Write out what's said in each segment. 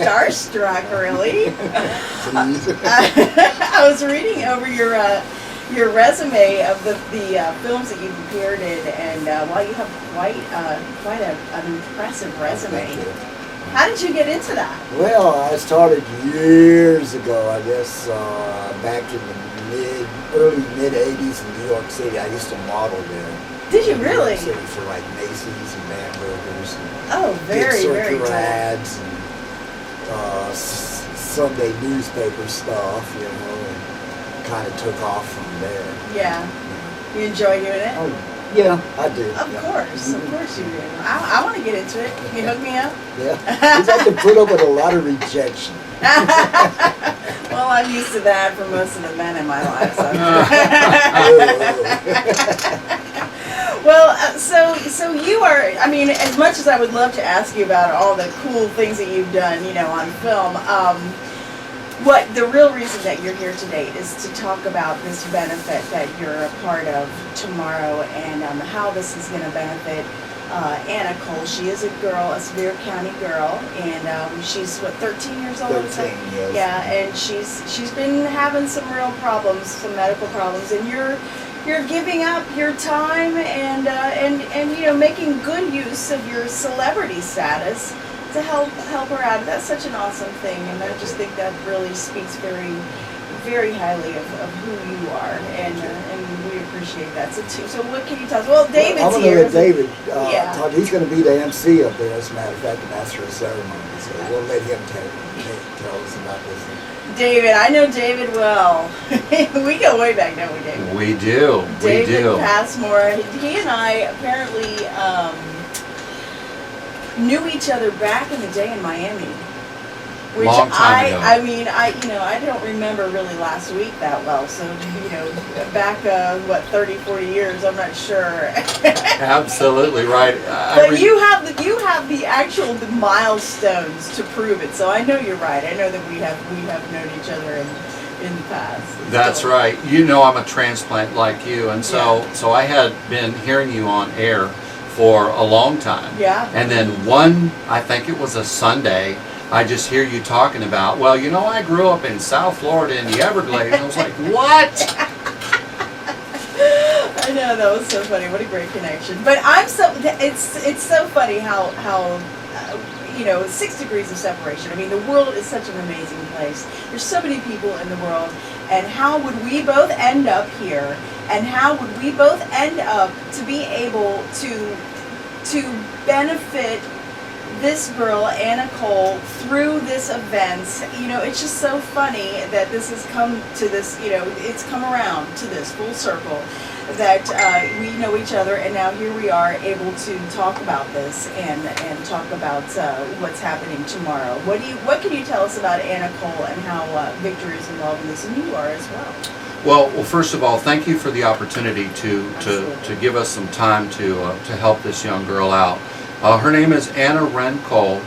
starstruck, really. I was reading over your resume of the films that you've appeared in, and well, you have quite an impressive resume. How did you get into that? Well, I started years ago, I guess, back in the early mid 80s in New York City. I used to model there. Did you really? New York City for like Macy's and Bamberger's. Oh, very, very cool. Ads and Sunday newspaper stuff, you know, and kind of took off from there. Yeah. You enjoy doing it? Oh, yeah, I do. Of course you do. I want to get into it. Can you hook me up? Yeah. Because I have to put up with a lot of rejection. Well, I'm used to that for most of the men in my life. So. Well, so you are, I mean, as much as I would love to ask you about all the cool things that you've done, you know, on film, what the real reason that you're here today is to talk about this benefit that you're a part of tomorrow, and how this is going to benefit Anna Cole. She is a girl, a Sevier County girl, and she's what, 13 years old? 13, yes. Yeah, and she's been having some real problems, some medical problems, and you're giving up your time and you know, making good use of your celebrity status to help her out. That's such an awesome thing, and I just think that really speaks very, very highly of who you are, and we appreciate that. So what can you tell us? Well, David's I'm here. Let David yeah. talk. He's going to be the MC up there, as a matter of fact, the master of ceremony. So we'll let him tell us about this. David, I know David well. We go way back, don't we, David? We do. David Passmore. He and I apparently knew each other back in the day in Miami. Which Long time ago. I mean, I don't remember really last week that well. So, you know, back, 30, 40 years, I'm not sure. Absolutely right. But you have the actual milestones to prove it. So I know you're right. I know that we have known each other in the past. That's right. You know, I'm a transplant like you, and so I had been hearing you on air for a long time. Yeah. And then I think it was a Sunday, I just hear you talking about, well, you know, I grew up in South Florida in the Everglades. And I was like, what? I know, that was so funny. What a great connection. But it's so funny how you know, 6 degrees of separation. I mean, the world is such an amazing place. There's so many people in the world, and how would we both end up here? And how would we both end up to be able to benefit this girl, Anna Cole, through this event? You know, it's just so funny that this has come to this, you know, it's come around to this full circle, that we know each other, and now here we are able to talk about this and talk about what's happening tomorrow. What can you tell us about Anna Cole and how Victor is involved in this, and you are as well? Well, first of all, thank you for the opportunity to give us some time to help this young girl out. Her name is Anna Wren Cole.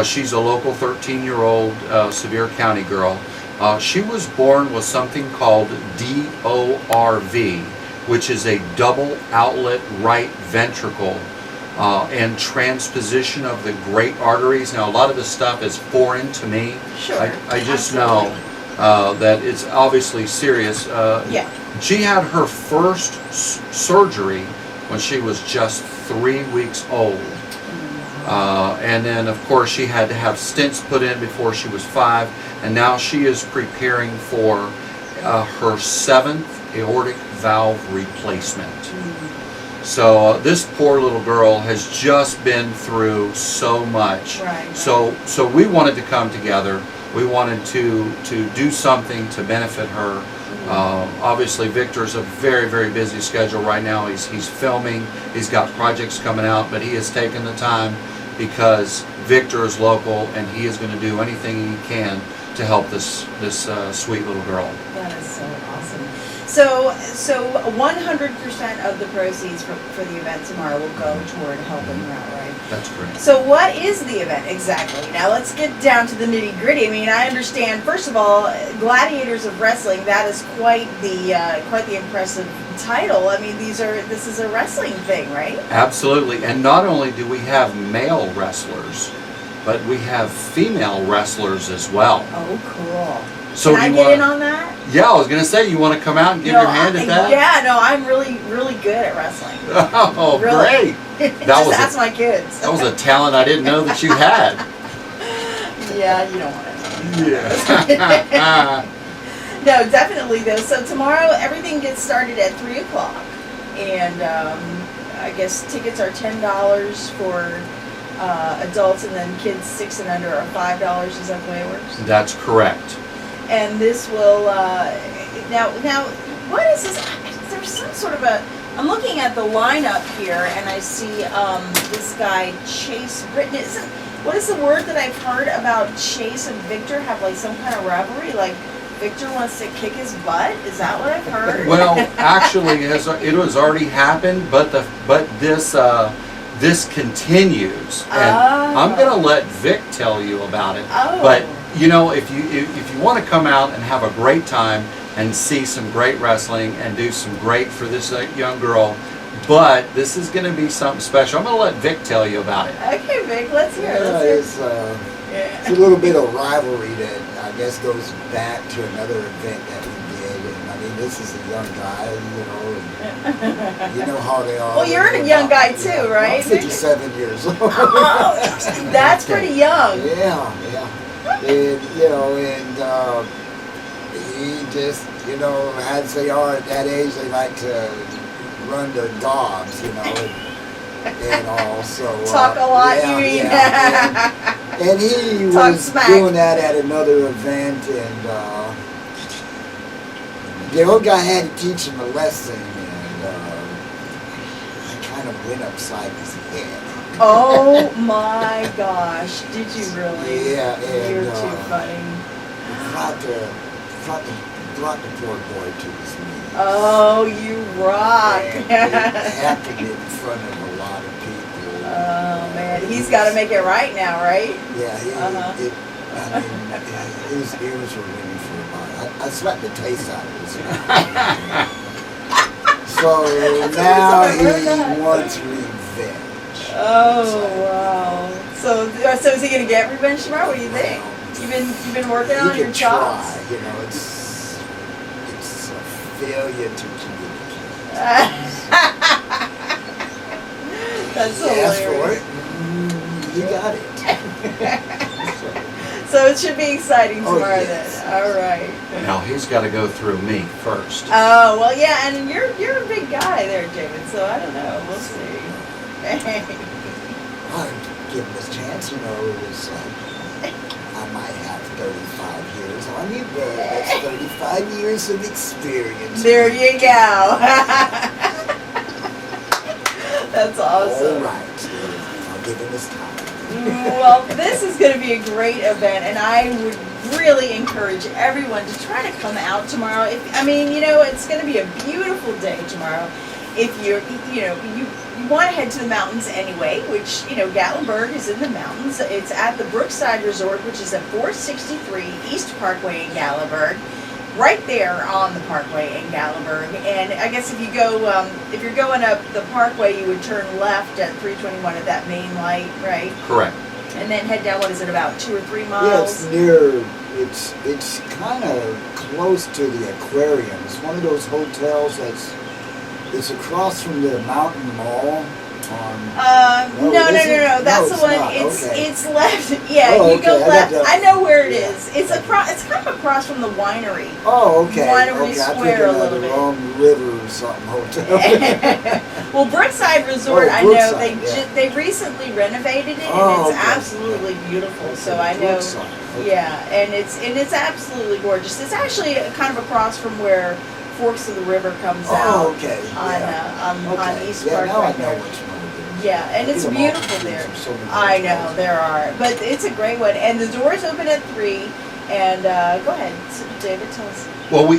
She's a local 13-year-old Sevier County girl. She was born with something called DORV, which is a double outlet right ventricle and transposition of the great arteries. Now, a lot of this stuff is foreign to me. Sure. I just know that it's obviously serious. Yeah. She had her first surgery when she was just 3 weeks old. And then, of course, she had to have stents put in before she was 5, and now she is preparing for her 7th aortic valve replacement. So this poor little girl has just been through so much. Right. So we wanted to come together. We wanted to do something to benefit her. Obviously, Victor's a very, very busy schedule right now. He's filming. He's got projects coming out, but he has taken the time because Victor is local, and he is going to do anything he can to help this sweet little girl. That is so awesome. So 100% of the proceeds for the event tomorrow will go toward helping her out, right? That's correct. So what is the event exactly? Now let's get down to the nitty gritty. I mean, I understand, first of all, Gladiators of Wrestling, that is quite the impressive title. I mean, this is a wrestling thing, right? Absolutely. And not only do we have male wrestlers, but we have female wrestlers as well. Oh, cool. So Can I do you get wanna- in on that? Yeah, I was gonna say, you want to come out and give your hand at that? Yeah, no, I'm really, really good at wrestling. Oh, Really. great! Just was a- ask my kids. That was a talent I didn't know that you had. Yeah, you don't want to. Yeah. No, definitely though. So tomorrow everything gets started at 3 o'clock, and I guess tickets are $10 for adults, and then kids 6 and under are $5. Is that the way it works? That's correct. And this will now. What is this? There's some sort of a. I'm looking at the lineup here, and I see this guy Chase Britton. What is the word that I've heard about Chase and Victor have like some kind of rivalry? Like Victor wants to kick his butt. Is that what I've heard? Well, actually, it has already happened, but this continues, and I'm gonna let Vic tell you about it. Oh. But you know, if you want to come out and have a great time and see some great wrestling and do some great for this young girl, but this is going to be something special. I'm going to let Vic tell you about it. Okay, Vic, let's hear. Yeah, Let's hear. it's a little bit of rivalry that I guess goes back to another event that we did. And I mean, this is a young guy, you know, and you know how they are. Well, you're a young guy too, right, I'm 57 years old. Oh, that's pretty young. Yeah. And, you know, he just, you know, as they are at that age, they like to run their dogs, you know, and all. So Talk a lot, you mean? And he Talk was smack. doing that at another event, and the old guy had to teach him a lesson, and I kind of went upside his head. Oh my gosh! Did you really? Yeah, and You're too funny. Brought the poor boy to his knees. Oh, you rock! And it happened in front of a lot of people. Oh man, he's got to make it right now, right? Yeah, Uh-huh. it was relief for a while. I slapped the taste out of his mouth. So now he wants revenge. Oh wow! So is he gonna get revenge tomorrow? What do you think? You've been working on your chops. Try, you know, it's a failure to communicate. That's You asked for hilarious. it, you got it. So it should be exciting Oh, tomorrow yes. then. All right. Now he's got to go through me first. Oh well, yeah, and you're a big guy there, David. So I don't know. We'll see. I'd give him this chance, you know, it's like, I might have 35 years on you, but that's 35 years of experience. There you go. That's awesome. All right, I'll give him this time. Well, this is going to be a great event, and I would really encourage everyone to try to come out tomorrow. It's going to be a beautiful day tomorrow. If you want to head to the mountains anyway, which, Gatlinburg is in the mountains. It's at the Brookside Resort, which is at 463 East Parkway in Gatlinburg. Right there on the Parkway in Gatlinburg. And I guess if you're going up the Parkway, you would turn left at 321 at that main light, right? Correct. And then head down, what is it, about 2 or 3 Yeah, miles? it's kind of close to the aquarium. It's one of those hotels it's across from the Mountain Mall. No, that's the it's one. not. Okay. It's left. Yeah, Oh, you go okay. left. I know where it Yeah. is. It's kind of across from the winery. Oh, okay. Winery okay. Square a I'm thinking of little the bit. wrong river or something hotel. Well, Brookside Resort, Oh, I know Brookside, they recently renovated it, Oh, and it's okay. absolutely beautiful. So I know. Brookside, okay. Yeah, and it's absolutely gorgeous. It's actually kind of across from where Forks of the River comes Oh, out okay. on Okay. East Yeah, Parkway. now I know there. which one it is. Yeah, and it's Get 'em all beautiful confused. there. There's so many I know hotels. there are, but it's a great one. And the doors open at 3. And go ahead, David, tell us. Well, we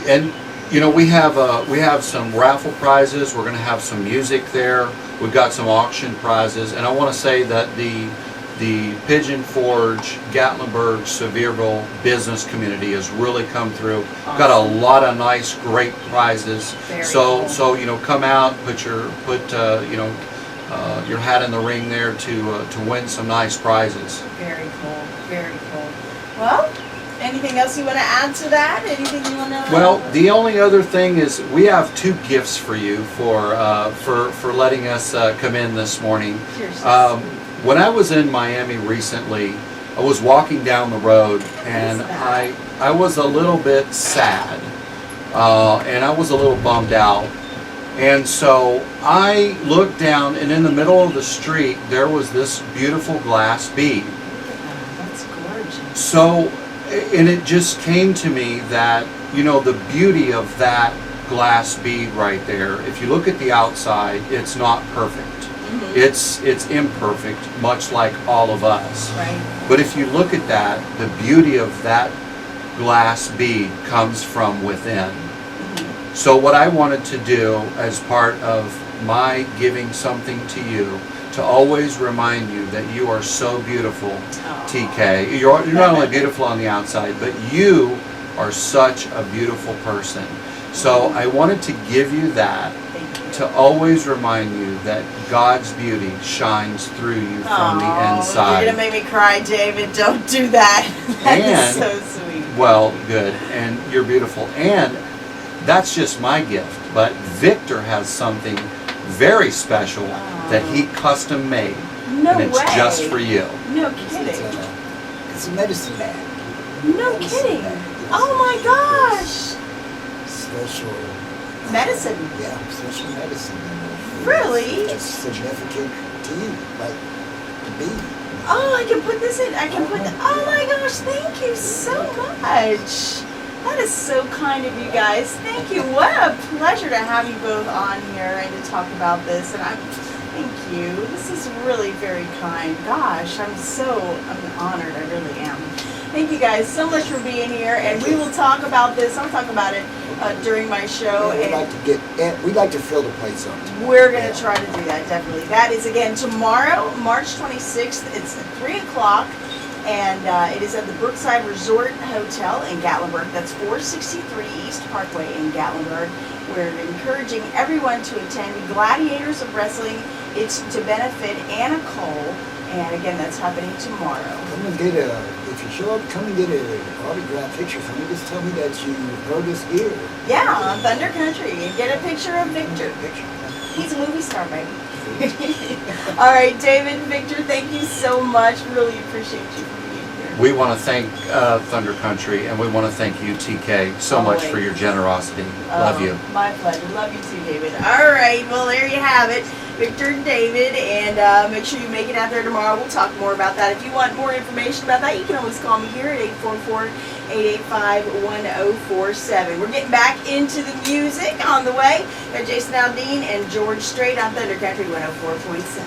have some raffle prizes. We're going to have some music there. We've got some auction prizes, and I want to say that the Pigeon Forge, Gatlinburg, Sevierville business community has really come through. Got a lot of nice, great prizes. Very So cool. come out, your hat in the ring there to win some nice prizes. Very cool. Very cool. Well, anything else you want to add to that? Anything you want to? Well, the only other thing is we have 2 gifts for you for letting us come in this morning. Cheers. When I was in Miami recently, I was walking down the road and I was a little bit sad and I was a little bummed out. And so I looked down, and in the middle of the street there was this beautiful glass bead. That's gorgeous. So, and it just came to me that, you know, the beauty of that glass bead right there, if you look at the outside, it's not perfect. Mhm. It's imperfect, much like all of us. Right. But if you look at that, the beauty of that glass bead comes from within. So what I wanted to do as part of my giving something to you, to always remind you that you are so beautiful, Aw. TK. You're not only beautiful on the outside, but you are such a beautiful person. So I wanted to give you that, Thank you. to always remind you that God's beauty shines through you from the Aw, inside. You're gonna make me cry, David. Don't do that. That is And- so sweet. Well, good, and you're beautiful. And that's just my gift, but Victor has something very special that he custom made, No and it's way. just for you. No It's, kidding. it's a medicine bag. No Medicine kidding. bag. Oh my gosh. Special. Medicine. Yeah, special medicine. Really? It's significant to you, like to be. Oh, I can put this in. I can put. Oh my gosh! Thank you so much. That is so kind of you guys. Thank you. What a pleasure to have you both on here and to talk about this. And thank you. This is really very kind. Gosh, I'm honored. I really am. Thank you guys so much for being here. And we will talk about this. I'll talk about it during my show. We'd And we'd like to fill the place up. we're going to try to do that, definitely. That is, again, tomorrow, March 26th. It's at 3 o'clock, and it is at the Brookside Resort Hotel in Gatlinburg. That's 463 East Parkway in Gatlinburg. We're encouraging everyone to attend Gladiators of Wrestling. It's to benefit Anna Cole, and again, that's happening tomorrow. Come and get if you show up, come and get an autograph picture from me. Just tell me that you heard us here. Yeah, on Thunder Country, and get a picture of Victor. Picture. He's a movie star, baby. All right, David, Victor, thank you so much. Really appreciate you for being here. We want to thank Thunder Country, and we want to thank you, TK, so much for your generosity. Love you. My pleasure. Love you too, David. All right, well, there you have it. Victor and David, and make sure you make it out there tomorrow. We'll talk more about that. If you want more information about that, you can always call me here at 844-885-1047. We're getting back into the music on the way. Got Jason Aldean and George Strait on Thunder Country 104.7.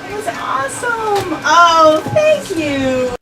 That was awesome. Oh, thank you.